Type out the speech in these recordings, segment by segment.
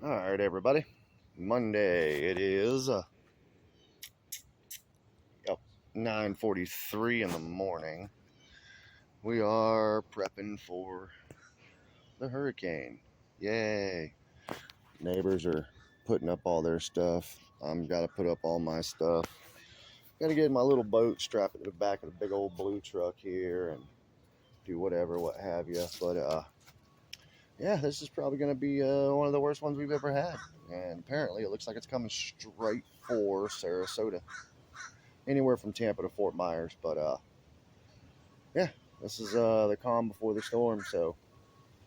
All right, everybody. Monday. It is 9:43 in the morning. We are prepping for the hurricane. Yay! Neighbors are putting up all their stuff. I'm got to put up all my stuff. Got to get my little boat, strap it to the back of the big old blue truck here, and do whatever, what have you. But yeah, this is probably going to be one of the worst ones we've ever had. And apparently, it looks like it's coming straight for Sarasota, anywhere from Tampa to Fort Myers. But yeah, this is the calm before the storm. So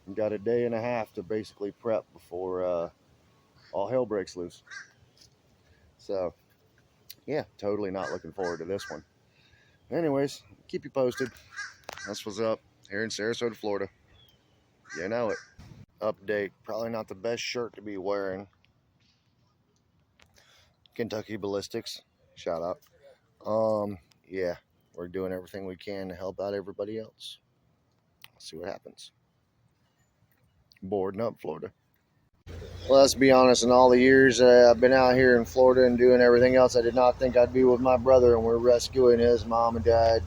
we've got a day and a half to basically prep before all hell breaks loose. So yeah, totally not looking forward to this one. Anyways, keep you posted. That's what's up here in Sarasota, Florida. You know it. Update, probably not the best shirt to be wearing. Kentucky Ballistics, shout out. Yeah, we're doing everything we can to help out everybody else. Let's see what happens. Boarding up Florida. Well, let's be honest, in all the years I've been out here in Florida and doing everything else, I did not think I'd be with my brother, and we're rescuing his mom and dad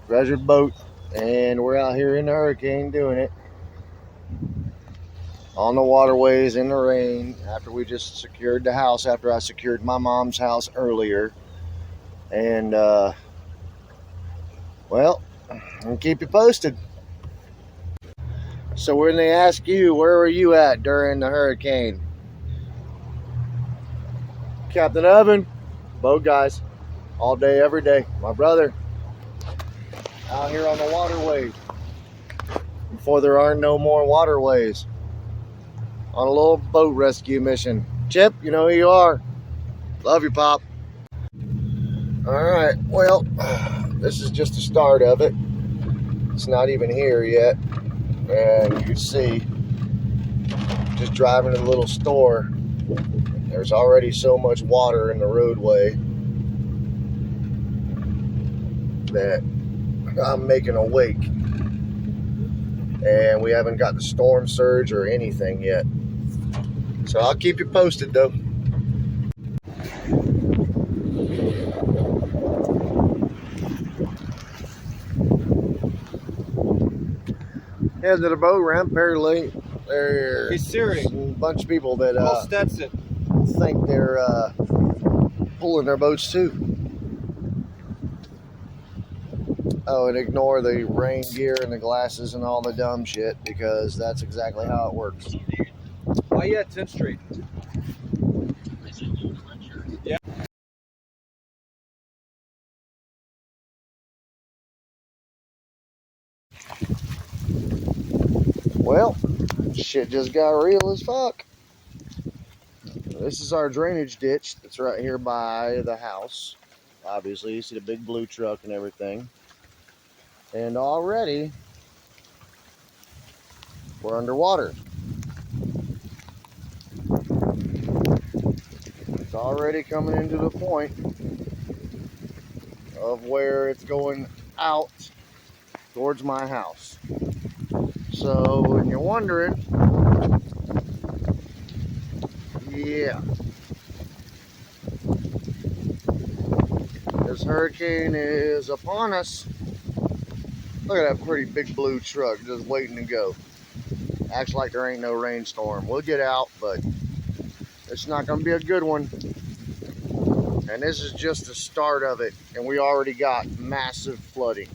treasured boat, and we're out here in the hurricane doing it. On the waterways in the rain after we just secured the house, after I secured my mom's house earlier. And well, I'll keep you posted. So when they ask you, where were you at during the hurricane? Captain Evan, boat guys, all day, every day. My brother, out here on the waterways, before there aren't no more waterways, on a little boat rescue mission. Chip, you know who you are. Love you, Pop. All right, well, this is just the start of it. It's not even here yet. And you can see, just driving to the little store, there's already so much water in the roadway that I'm making a wake. And we haven't got the storm surge or anything yet. So I'll keep you posted, though. Heading to the boat ramp, very late. There's a bunch of people that think they're pulling their boats too. Oh, and ignore the rain gear and the glasses and all the dumb shit, because that's exactly how it works. Oh yeah, 10th Street. Yeah. Well, shit just got real as fuck. This is our drainage ditch that's right here by the house. Obviously, you see the big blue truck and everything. And already, we're underwater. It's already coming into the point of where it's going out towards my house. So when you're wondering, yeah, this hurricane is upon us. Look at that pretty big blue truck just waiting to go. Acts like there ain't no rainstorm. We'll get out, but it's not going to be a good one. And this is just the start of it, and we already got massive flooding.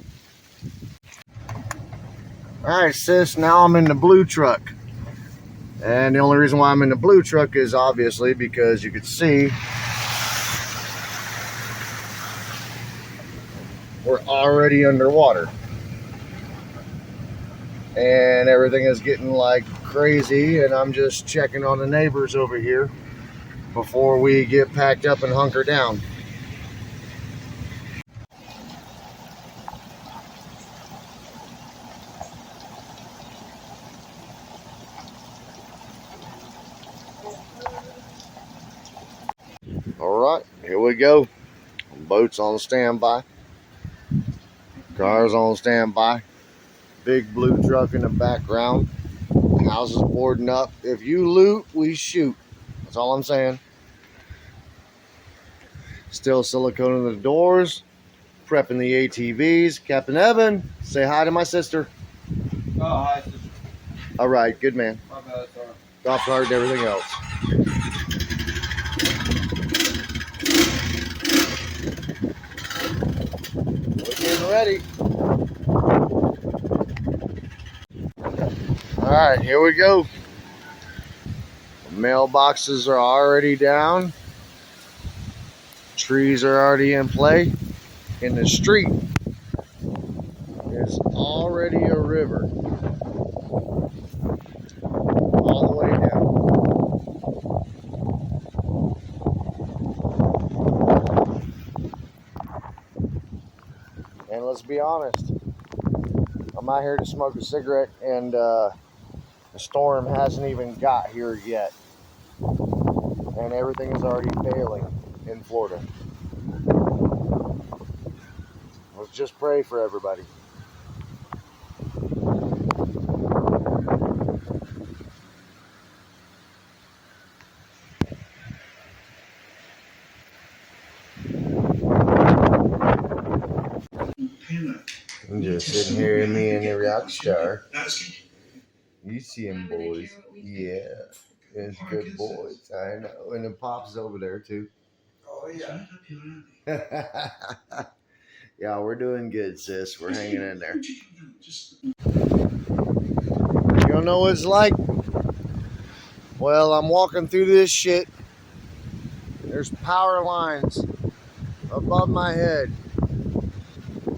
All right, sis, now I'm in the blue truck. And the only reason why I'm in the blue truck is obviously because you can see we're already underwater. And everything is getting like crazy, and I'm just checking on the neighbors over here before we get packed up and hunker down. All right, here we go. Boats on standby. Cars on standby. Big blue truck in the background. House is boarding up. If you loot, we shoot. That's all I'm saying. Still silicone in the doors. Prepping the ATVs. Captain Evan, say hi to my sister. Oh, hi. All right, good man. My bad, sorry. Golf cart and everything else. We're getting ready. All right, here we go. Mailboxes are already down. Trees are already in play. In the street is already a river. All the way down. And let's be honest, I'm out here to smoke a cigarette and the storm hasn't even got here yet. And everything is already failing in Florida. Let's just pray for everybody. I'm just sitting here, me and the rock star. You see him, boys. Yeah. It's good boys. I know. And then Pop's over there, too. Oh, yeah. Yeah, we're doing good, sis. We're hanging in there. You don't know what it's like? Well, I'm walking through this shit. There's power lines above my head.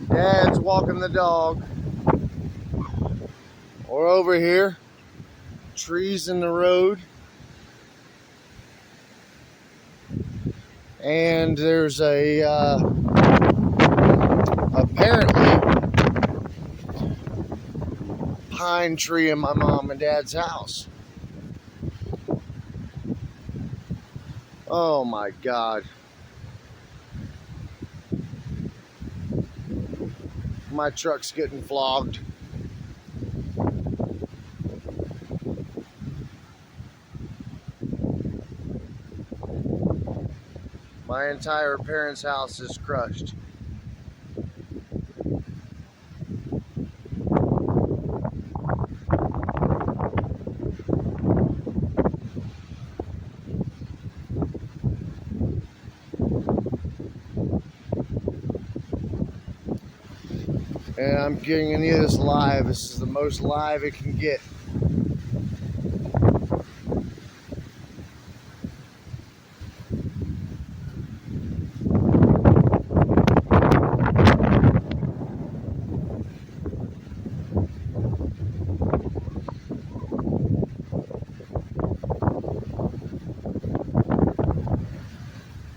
Dad's walking the dog. Or over here, trees in the road. And there's a, apparently, pine tree in my mom and dad's house. Oh my God. My truck's getting flogged. My entire parents' house is crushed. And I'm giving you this live. This is the most live it can get.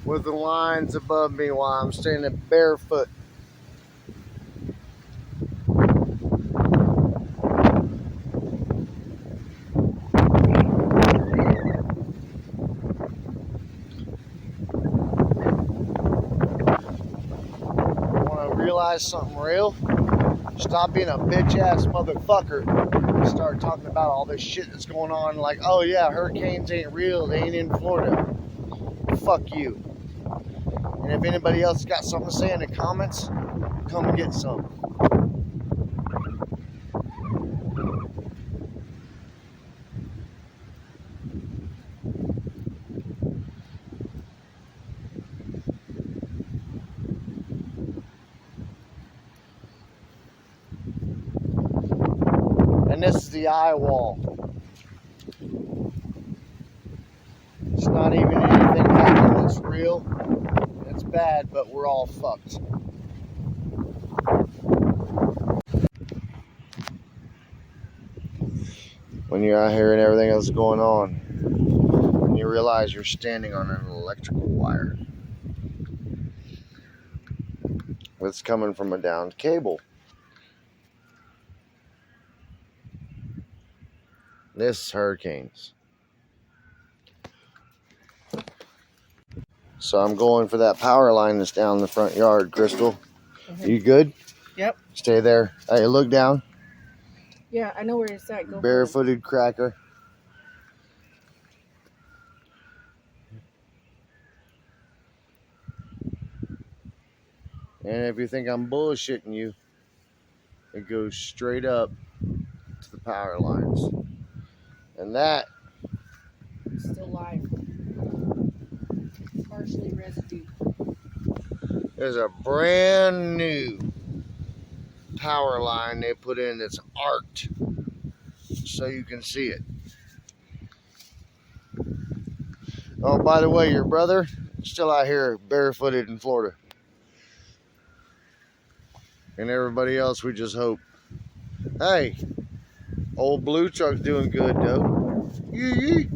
With the lines above me while I'm standing barefoot. Want to realize something real? Stop being a bitch ass motherfucker and start talking about all this shit that's going on. Like, oh yeah, hurricanes ain't real. They ain't in Florida. Fuck you. And if anybody else got something to say in the comments, come and get some. And this is the eye wall. It's not even anything happening that's real. It's bad, but we're all fucked. When you're out here and everything else is going on, and you realize you're standing on an electrical wire that's coming from a downed cable. This is hurricanes. So I'm going for that power line that's down the front yard, Crystal. You good? Yep. Stay there. Hey, look down. Yeah, I know where it's at. Go for it. Barefooted cracker. And if you think I'm bullshitting you, it goes straight up to the power lines. And that It's still live. Partially residue. is a brand new power line they put in that's arced so you can see it. Oh, by the way, your brother still out here barefooted in Florida. And everybody else, we just hope. Hey, old blue truck's doing good though. Yee.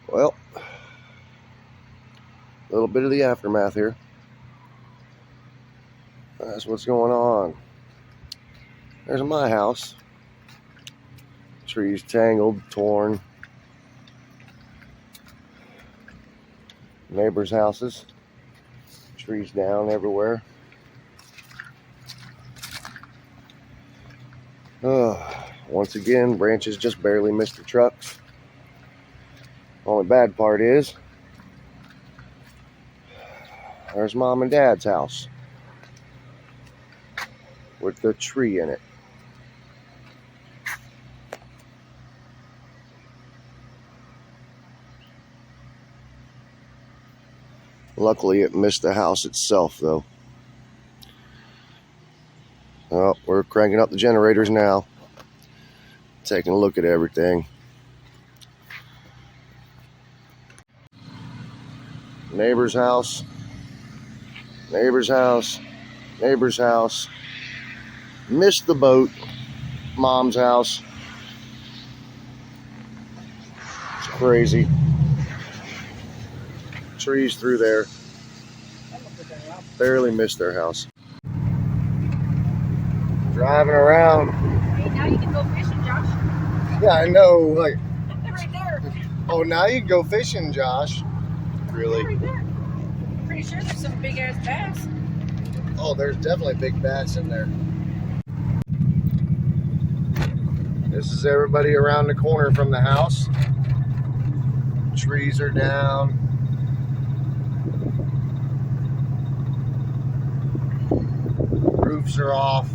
Well, a little bit of the aftermath here. That's what's going on. There's my house. Trees tangled, torn. Neighbors' houses. Trees down everywhere. Once again, branches just barely missed the trucks. Only bad part is, there's Mom and Dad's house with the tree in it. Luckily, it missed the house itself, though. Oh, we're cranking up the generators now. Taking a look at everything. Neighbor's house. Neighbor's house. Neighbor's house. Missed the boat. Mom's house. It's crazy. Trees through there. Barely missed their house. Driving around. Hey, now you can go fishing, Josh. Yeah, I know. Like, Right there. oh, now you can go fishing, Josh. Really? Right there. Pretty sure there's some big ass bass. Oh, there's definitely big bass in there. This is everybody around the corner from the house. Trees are down. Roofs are off.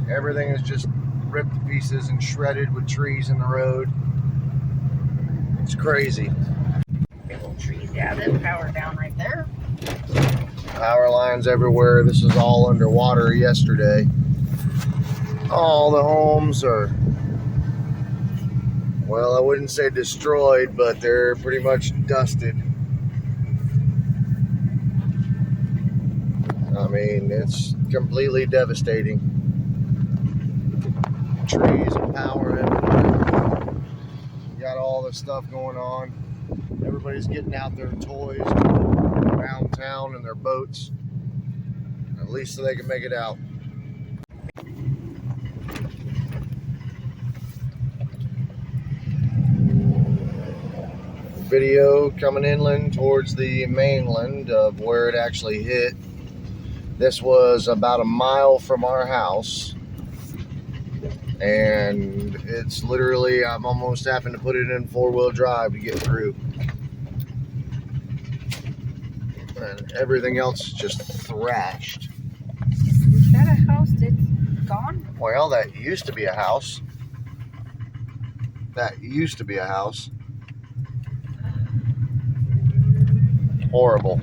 Everything is just ripped to pieces and shredded with trees in the road. It's crazy. Big old trees. Yeah, there's power down right there. Power lines everywhere. This was all underwater yesterday. All the homes are, well, I wouldn't say destroyed, but they're pretty much dusted. I mean, it's completely devastating. Trees and power everywhere. You got all this stuff going on. Everybody's getting out their toys around town in their boats, at least so they can make it out. Video coming inland towards the mainland of where it actually hit. This was about a mile from our house, and it's literally, I'm almost having to put it in 4-wheel drive to get through. And everything else is just thrashed. Is that a house that's gone? Well, that used to be a house. That used to be a house. Horrible.